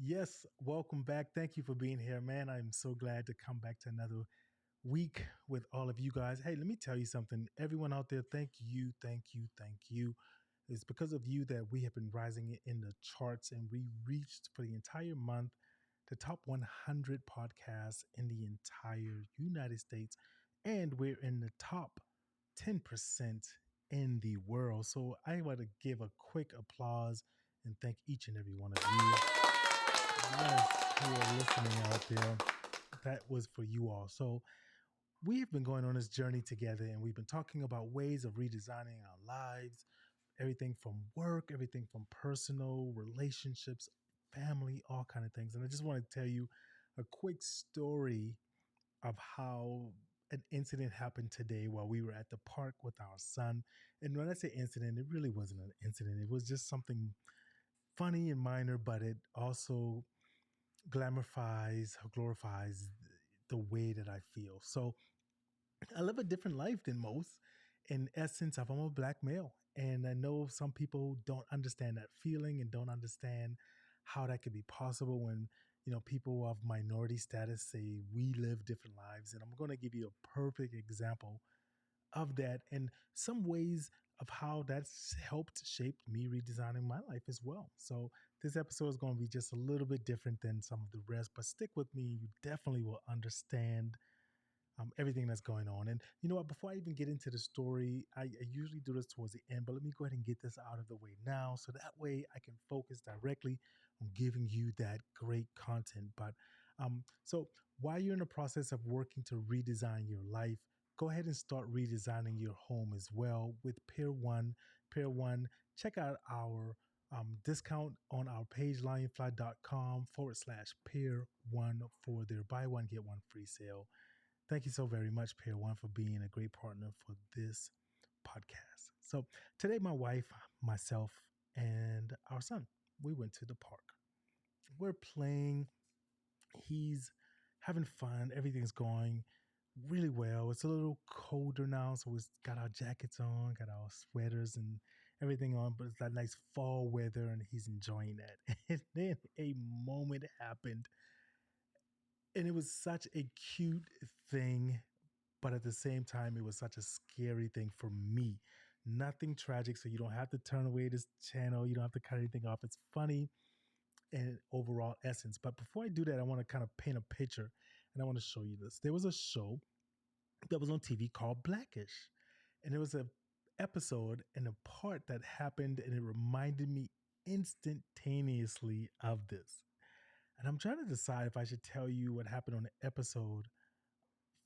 Yes, welcome back. Thank you for being here, man. I'm so glad to come back to another week with all of you guys. Hey, let me tell you something. Everyone out there, thank you, thank you, thank you. It's because of you that we have been rising in the charts and we reached for the entire month the top 100 podcasts in the entire United States. And we're in the top 10% in the world. So I want to give a quick applause and thank each and every one of you. Yes, who are listening out there. That was for you all. So we've been going on this journey together and we've been talking about ways of redesigning our lives, everything from work, everything from personal relationships, family, all kind of things. And I just want to tell you a quick story of how an incident happened today while we were at the park with our son. And when I say incident, it really wasn't an incident. It was just something funny and minor, but it also glorifies the way that I feel. So I live a different life than most. In essence, I'm a black male. And I know some people don't understand that feeling and don't understand how that could be possible when, people of minority status say we live different lives. And I'm going to give you a perfect example of that and some ways of how that's helped shape me redesigning my life as well. So this episode is going to be just a little bit different than some of the rest, but stick with me. You definitely will understand everything that's going on. And you know what? Before I even get into the story, I usually do this towards the end, but let me go ahead and get this out of the way now so that way I can focus directly on giving you that great content. But so while you're in the process of working to redesign your life, go ahead and start redesigning your home as well with Pair One. Pair One, check out our discount on our page, lionfly.com/pair one for their buy one, get one free sale. Thank you so very much, Pair One, for being a great partner for this podcast. So today, my wife, myself, and our son, we went to the park. We're playing. He's having fun. Everything's going really well. It's a little colder now, so we've got our jackets on, got our sweaters and everything on, but it's that nice fall weather, and he's enjoying that. And then a moment happened, and it was such a cute thing, but at the same time, it was such a scary thing for me. Nothing tragic, so you don't have to turn away this channel. You don't have to cut anything off. It's funny and overall essence. But before I do that, I want to kind of paint a picture, and I want to show you this. There was a show that was on TV called Blackish, and there was a episode and a part that happened, and it reminded me instantaneously of this. And I'm trying to decide if I should tell you what happened on the episode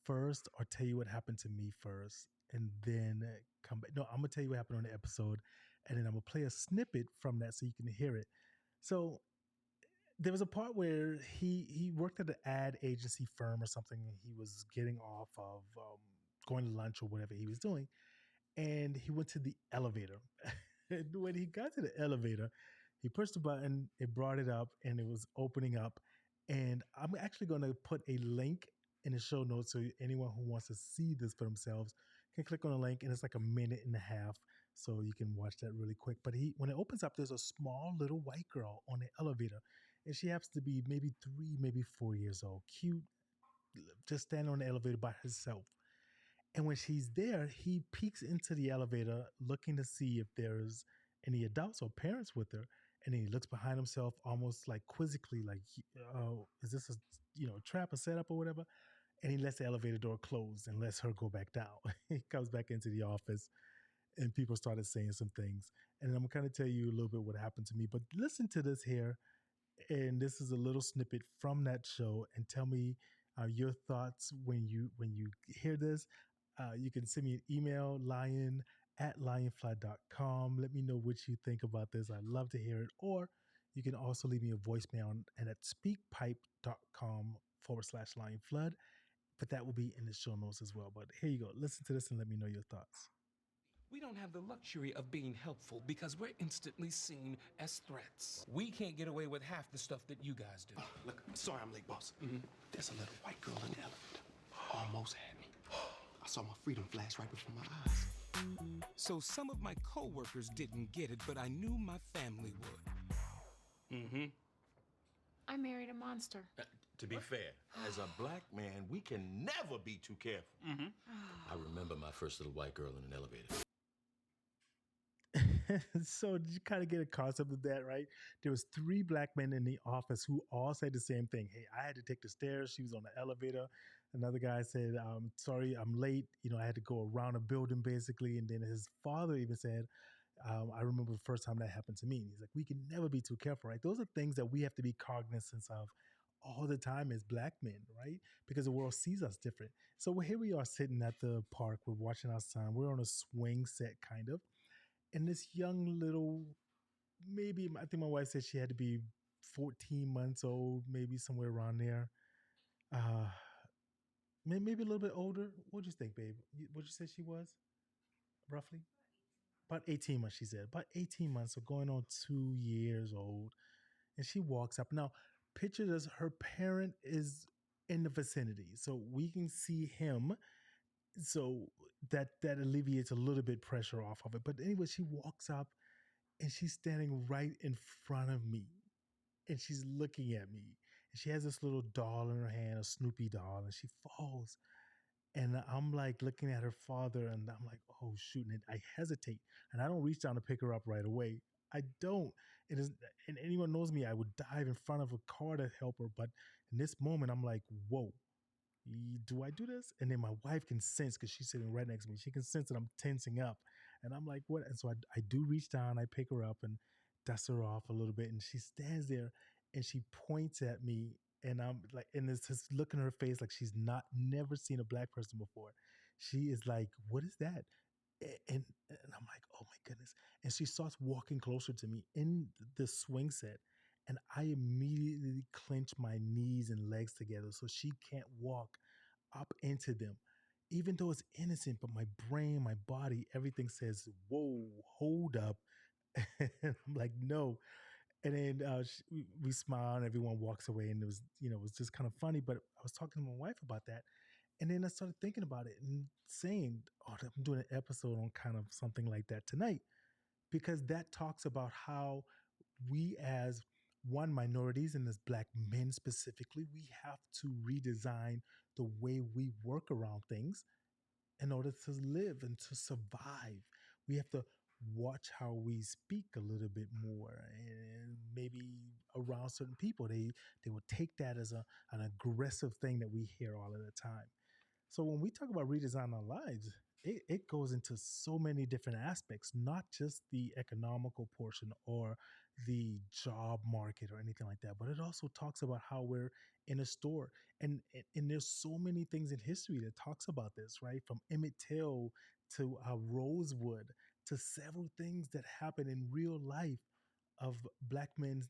first or tell you what happened to me first and then come back. No, I'm gonna tell you what happened on the episode and then I'm gonna play a snippet from that so you can hear it. So there was a part where he worked at an ad agency firm or something. He was getting off of going to lunch or whatever he was doing, and he went to the elevator. And when he got to the elevator, he pushed the button, it brought it up, and it was opening up. And I'm actually going to put a link in the show notes so anyone who wants to see this for themselves can click on the link, and it's like a minute and a half, so you can watch that really quick. But when it opens up, there's a small little white girl on the elevator, and she happens to be maybe 3, maybe 4 years old, cute, just standing on the elevator by herself. And when she's there, he peeks into the elevator looking to see if there's any adults or parents with her. And then he looks behind himself almost like quizzically, like, oh, is this a trap, a setup or whatever? And he lets the elevator door close and lets her go back down. He comes back into the office and people started saying some things. And I'm going to kind of tell you a little bit what happened to me. But listen to this here. And this is a little snippet from that show. And tell me your thoughts when you hear this. You can send me an email, lion@lionfly.com. Let me know what you think about this. I'd love to hear it. Or you can also leave me a voicemail and at speakpipe.com/lionflood. But that will be in the show notes as well. But here you go. Listen to this and let me know your thoughts. We don't have the luxury of being helpful because we're instantly seen as threats. We can't get away with half the stuff that you guys do. Look, I'm sorry I'm late, boss. There's a little white girl in the elevator. Almost had me. I saw my freedom flash right before my eyes. So some of my coworkers didn't get it, but I knew my family would. I married a monster. To be fair, as a black man, we can never be too careful. I remember my first little white girl in an elevator. So did you kind of get a concept of that, right? There was three black men in the office who all said the same thing. Hey, I had to take the stairs. She was on the elevator. Another guy said, sorry, I'm late. I had to go around a building basically. And then his father even said, I remember the first time that happened to me. And he's like, we can never be too careful, right? Those are things that we have to be cognizant of all the time as black men, right? Because the world sees us different. So here we are sitting at the park. We're watching our son. We're on a swing set, kind of. And this young little, maybe I think my wife said she had to be 14 months old, maybe somewhere around there. Uh, maybe a little bit older. What'd you think, babe? What'd you say she was roughly? About 18 months, she said. About 18 months, so going on 2 years old. And she walks up. Now, picture this, her parent is in the vicinity. So we can see him. So that alleviates a little bit pressure off of it. But anyway, she walks up and she's standing right in front of me. And she's looking at me. And she has this little doll in her hand, a Snoopy doll, and she falls. And I'm like looking at her father, and I'm like, oh shoot! And I hesitate, and I don't reach down to pick her up right away. I don't. It is, and anyone knows me, I would dive in front of a car to help her. But in this moment, I'm like, whoa, do I do this? And then my wife can sense because she's sitting right next to me. She can sense that I'm tensing up, and I'm like, what? And so I do reach down, I pick her up and dust her off a little bit, and she stands there and she points at me, and I'm like, and there's this look in her face like she's never seen a black person before. She is like, what is that? And I'm like, oh my goodness. And she starts walking closer to me in the swing set. And I immediately clench my knees and legs together so she can't walk up into them. Even though it's innocent, but my brain, my body, everything says, whoa, hold up. And I'm like, no. And then we smile and everyone walks away. And it was just kind of funny. But I was talking to my wife about that. And then I started thinking about it and saying, oh, I'm doing an episode on kind of something like that tonight, because that talks about how we, as one, minorities and as black men specifically, we have to redesign the way we work around things in order to live and to survive. We have to watch how we speak a little bit more, and maybe around certain people they will take that as an aggressive thing that we hear all of the time. So when we talk about redesign our lives, it goes into so many different aspects, not just the economical portion or the job market or anything like that, but it also talks about how we're in a store. And there's so many things in history that talks about this, right? From Emmett Till to Rosewood to several things that happen in real life of black men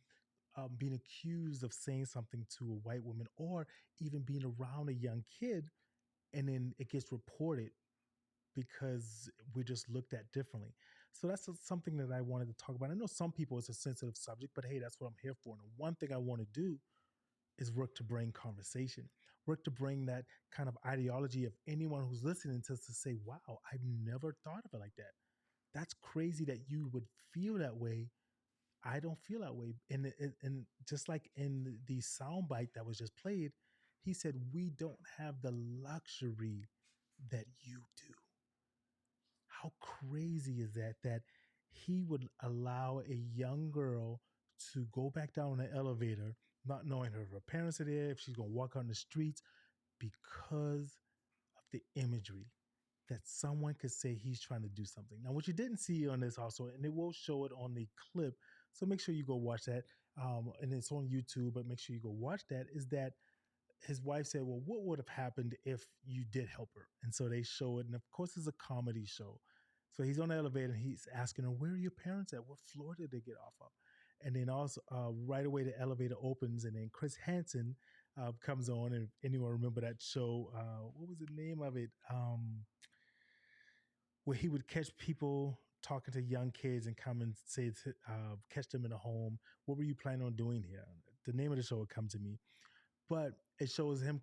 being accused of saying something to a white woman, or even being around a young kid, and then it gets reported because we just looked at differently. So that's something that I wanted to talk about. I know some people it's a sensitive subject, but hey, that's what I'm here for. And the one thing I want to do is work to bring conversation, work to bring that kind of ideology of anyone who's listening to say, wow, I've never thought of it like that. That's crazy that you would feel that way. I don't feel that way. And just like in the soundbite that was just played, he said, we don't have the luxury that you do. How crazy is that? That he would allow a young girl to go back down the elevator, not knowing if her parents are there, if she's going to walk on the streets, because of the imagery that someone could say he's trying to do something. Now, what you didn't see on this also, and it will show it on the clip, so make sure you go watch that. And it's on YouTube, but make sure you go watch that, is that his wife said, well, what would have happened if you did help her? And so they show it. And of course, it's a comedy show. So he's on the elevator and he's asking her, where are your parents at? What floor did they get off of? And then also right away, the elevator opens and then Chris Hansen comes on. And if anyone remember that show, what was the name of it? Where he would catch people talking to young kids and come and say, catch them in a home. What were you planning on doing here? The name of the show would come to me. But it shows him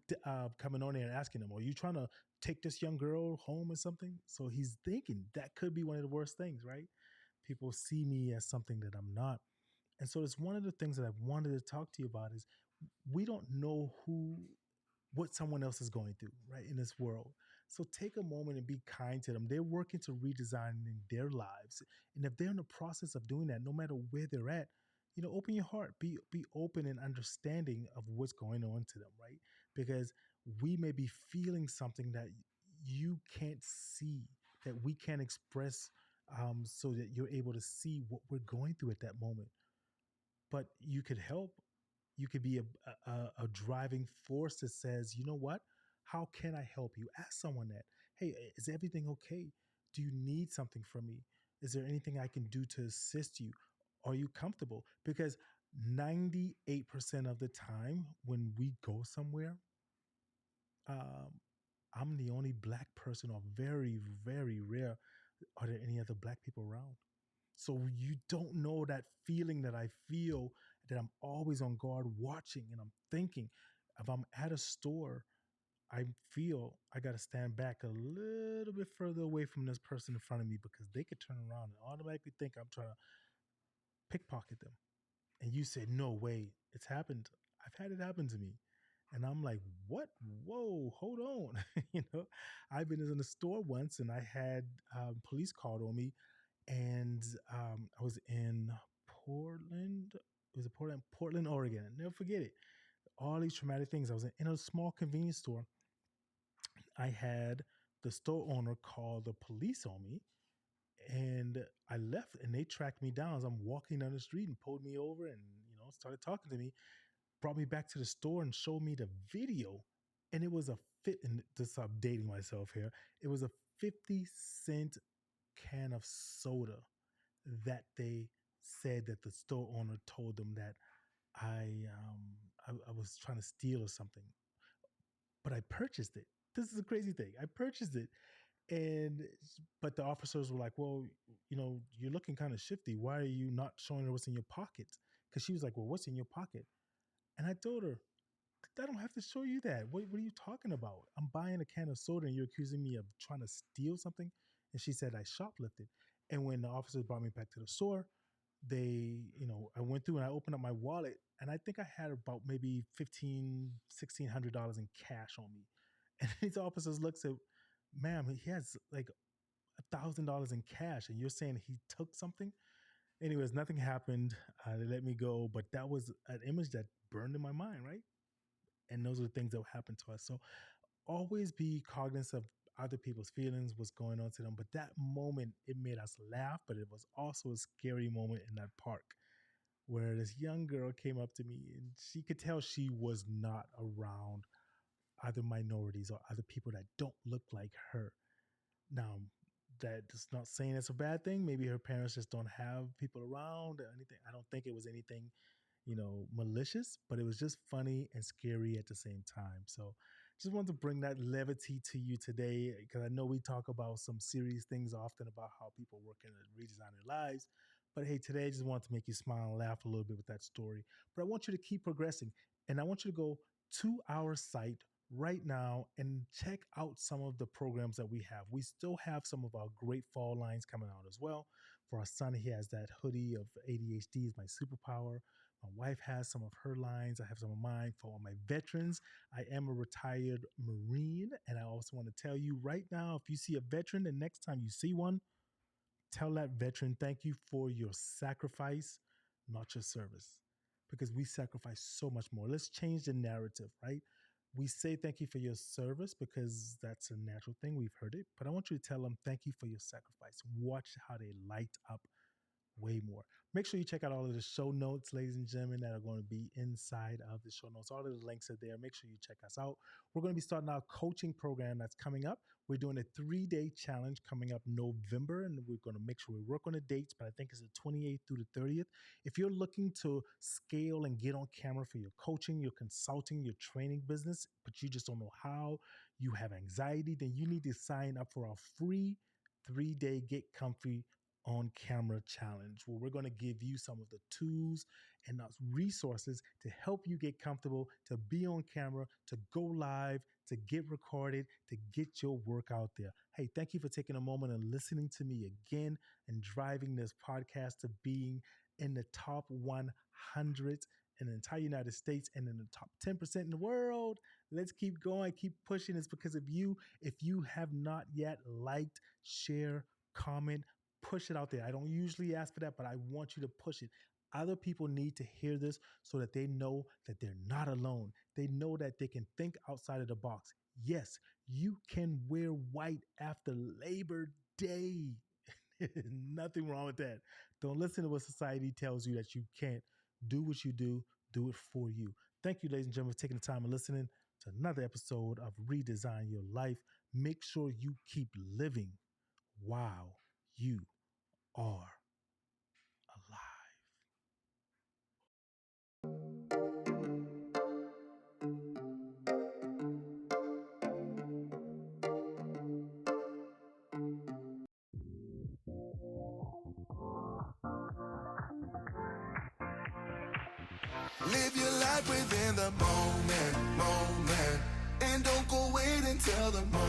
coming on there and asking him, are you trying to take this young girl home or something? So he's thinking that could be one of the worst things, right? People see me as something that I'm not. And so it's one of the things that I wanted to talk to you about is we don't know what someone else is going through, right, in this world. So take a moment and be kind to them. They're working to redesigning their lives. And if they're in the process of doing that, no matter where they're at, open your heart, be open and understanding of what's going on to them, right? Because we may be feeling something that you can't see, that we can't express, so that you're able to see what we're going through at that moment. But you could help. You could be a driving force that says, you know what? How can I help you? Ask someone that. Hey, is everything okay? Do you need something from me? Is there anything I can do to assist you? Are you comfortable? Because 98% of the time when we go somewhere, um, I'm the only black person, or very, very rare are there any other black people around. So you don't know that feeling that I feel, that I'm always on guard watching, and I'm thinking, if I'm at a store, I feel I got to stand back a little bit further away from this person in front of me, because they could turn around and automatically think I'm trying to pickpocket them. And you said, no way, it's happened. I've had it happen to me. And I'm like, what? Whoa, hold on. I've been in the store once, and I had police called on me, and I was in Portland. It was Portland, Oregon. I'll never forget it. All these traumatic things. I was in a small convenience store. I had the store owner call the police on me, and I left, and they tracked me down as I'm walking down the street and pulled me over, and started talking to me, brought me back to the store and showed me the video, and it was a fit. And to stop dating myself here, it was a 50-cent can of soda that they said that the store owner told them that I was trying to steal or something. But I purchased it. This is a crazy thing. I purchased it, and but the officers were like, "Well, you're looking kind of shifty. Why are you not showing her what's in your pocket?" Because she was like, "Well, what's in your pocket?" And I told her, I don't have to show you that. What are you talking about? I'm buying a can of soda and you're accusing me of trying to steal something? And she said I shoplifted. And when the officers brought me back to the store, I went through and I opened up my wallet, and I think I had about maybe $1,600 in cash on me. And these officers looks at, ma'am, he has like $1,000 in cash, and you're saying he took something? Anyways, nothing happened. They let me go, but that was an image that burned in my mind, right? And those are the things that will happen to us. So always be cognizant of other people's feelings, what's going on to them. But that moment, it made us laugh, but it was also a scary moment in that park, where this young girl came up to me, and she could tell she was not around other minorities or other people that don't look like her. Now, that's not saying it's a bad thing. Maybe her parents just don't have people around or anything. I don't think it was anything malicious, but it was just funny and scary at the same time. So just wanted to bring that levity to you today, because I know we talk about some serious things often about how people work in and redesign their lives. But hey, today I just wanted to make you smile and laugh a little bit with that story. But I want you to keep progressing, and I want you to go to our site right now and check out some of the programs that we have. We still have some of our great fall lines coming out as well. For our son, he has that hoodie of ADHD is my superpower. My wife has some of her lines. I have some of mine. For all my veterans, I am a retired Marine. And I also want to tell you right now, if you see a veteran, the next time you see one, tell that veteran, thank you for your sacrifice, not your service. Because we sacrifice so much more. Let's change the narrative, right? We say thank you for your service because that's a natural thing. We've heard it. But I want you to tell them thank you for your sacrifice. Watch how they light up way more. Make sure you check out all of the show notes, ladies and gentlemen, that are going to be inside of the show notes. All of the links are there. Make sure you check us out. We're going to be starting our coaching program that's coming up. We're doing a 3-day challenge coming up November, and we're going to make sure we work on the dates, but I think it's the 28th through the 30th. If you're looking to scale and get on camera for your coaching, your consulting, your training business, but you just don't know how, you have anxiety, then you need to sign up for our free 3-day Get Comfy on Camera Challenge, where we're going to give you some of the tools and those resources to help you get comfortable, to be on camera, to go live, to get recorded, to get your work out there. Hey, thank you for taking a moment and listening to me again and driving this podcast to being in the top 100 in the entire United States and in the top 10% in the world. Let's keep going, keep pushing. It's because of you. If you have not yet liked, share, comment, push it out there. I don't usually ask for that, but I want you to push it. Other people need to hear this so that they know that they're not alone. They know that they can think outside of the box. Yes, you can wear white after Labor Day. Nothing wrong with that. Don't listen to what society tells you that you can't. Do what you do it for you. Thank you, ladies and gentlemen, for taking the time and listening to another episode of Redesign Your Life. Make sure you keep living while you are alive. Live your life within the moment, and don't go wait until the moment.